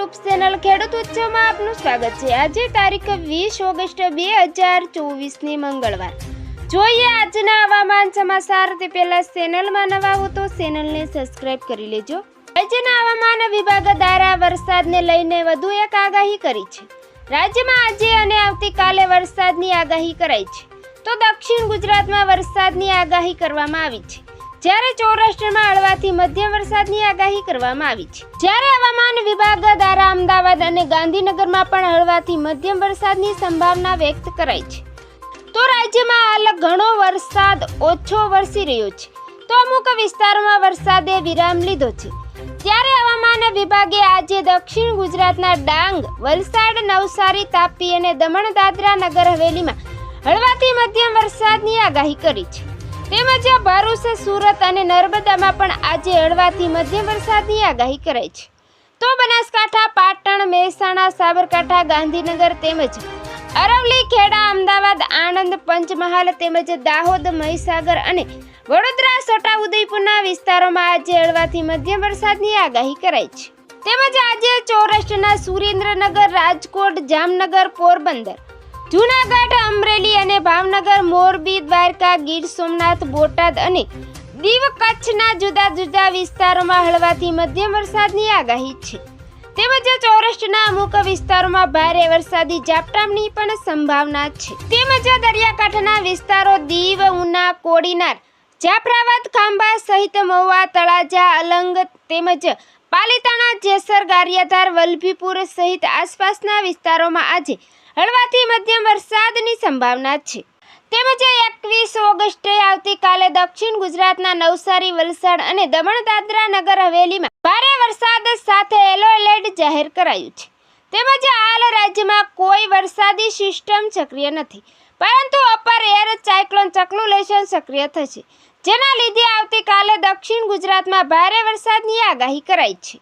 YouTube channel ખેડૂત ઉત્સવમાં આપનું સ્વાગત છે। આજે તારીખ 20 ઓગસ્ટ 2024 મંગળવાર। જોઈએ આજના હવામાન સમાચાર। તે પહેલા ચેનલમાં નવા હો તો ચેનલને સબસ્ક્રાઇબ કરી લેજો। રાજ્યના હવામાન વિભાગ દ્વારા વરસાદને લઈને વધુ એક આગાહી કરી છે। રાજ્યમાં આજે અને આવતીકાલે વરસાદની આગાહી કરાઈ છે, તો દક્ષિણ ગુજરાતમાં વરસાદની આગાહી કરવામાં આવી છે, જ્યારે સૌરાષ્ટ્રમાં હળવાથી મધ્યમ વરસાદની આગાહી કરવામાં આવી છે। જ્યારે હવામાન વિભાગ દ્વારા અમદાવાદ અને ગાંધીનગરમાં પણ હળવાથી મધ્યમ વરસાદની સંભાવના વ્યક્ત કરાઈ છે। તો રાજ્યમાં હાલ ઘણો વરસાદ ઓછો વરસી રહ્યો છે, તો અમુક વિસ્તારોમાં વરસાદે વિરામ લીધો છે। ત્યારે હવામાન વિભાગે આજે દક્ષિણ ગુજરાતના ડાંગ, વલસાડ, નવસારી, તાપી અને દમણ દાદરા નગર હવેલીમાં હળવાથી મધ્યમ વરસાદની આગાહી કરી છે। તેમજ ભરૂચ, સુરત અને નર્મદામાં પણ આજે હળવાથી મધ્યમ વરસાદની આગાહી કરાઈ છે। તો બનાસકાંઠા, પાટણ, મહેસાણા, સાબરકાંઠા, ગાંધીનગર તેમજ અરવલ્લી, ખેડા, અમદાવાદ, આણંદ, પંચમહાલ તેમજ દાહોદ, મહીસાગર અને વડોદરા, છોટાઉદેપુરના વિસ્તારોમાં આજે હળવાથી મધ્યમ વરસાદની આગાહી કરાઈ છે। તેમજ આજે સૌરાષ્ટ્રના સુરેન્દ્રનગર, રાજકોટ, જામનગર, પોરબંદર, જૂનાગઢ, અમરેલી અને ભાવનગર, મોરબી, દ્વારકા, ગીર સોમનાથ, બોટાદ અને દીવ, કચ્છના જુદા જુદા વિસ્તારોમાં હળવાથી મધ્યમ વરસાદની આગાહી છે। તેમજ સૌરાષ્ટ્રના અમુક વિસ્તારોમાં ભારે વરસાદી ઝાપટાની પણ સંભાવના છે। તેમજ દરિયાકાંઠાના વિસ્તારો દીવ, ઉના, કોડીનાર, જાફરાબાદ, ખાંભા સહિત મહુવા, તળાજા, અલંગ તેમજ પાલીતાણા, જેસર, ગારિયાધાર, વલભીપુર સહિત આસપાસના વિસ્તારોમાં આજે હળવાથી મધ્યમ વરસાદની સંભાવના છે। તેમજ 21 ઓગસ્ટે આવતીકાલે દક્ષિણ ગુજરાતના નવસારી, વલસાડ અને દમણ દાદરા નગર હવેલીમાં ભારે વરસાદ સાથે યલો એલર્ટ જાહેર કરાયું છે। તેમજ હાલ રાજ્યમાં કોઈ વરસાદી સિસ્ટમ સક્રિય નથી, પરંતુ અપર એર સાયક્લોન સર્ક્યુલેશન સક્રિય થશે, જેના લીધે આવતીકાલે દક્ષિણ ગુજરાતમાં ભારે વરસાદની આગાહી કરાઈ છે।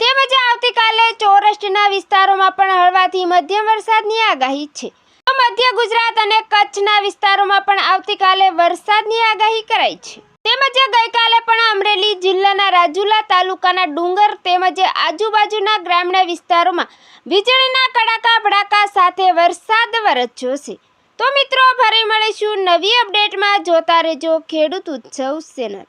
તેમજ આવતીકાલે સૌરાષ્ટ્રના વિસ્તારોમાં પણ હળવાથી મધ્યમ વરસાદની આગાહી છે। તો મધ્ય ગુજરાત અને કચ્છના વિસ્તારોમાં પણ આવતીકાલે વરસાદની આગાહી કરાઈ છે। તેમજ ગઈકાલે પણ અમરેલી જિલ્લાના રાજુલા તાલુકાના ડુંગર તેમજ આજુબાજુના ગ્રામ્ય વિસ્તારોમાં વીજળીના કડાકા ભડાકા સાથે વરસાદ વરસ્યો છે। તો મિત્રો, ફરી મળીશું નવી અપડેટમાં। જોતા રહેજો ખેડૂત ઉત્સવ ચેનલ।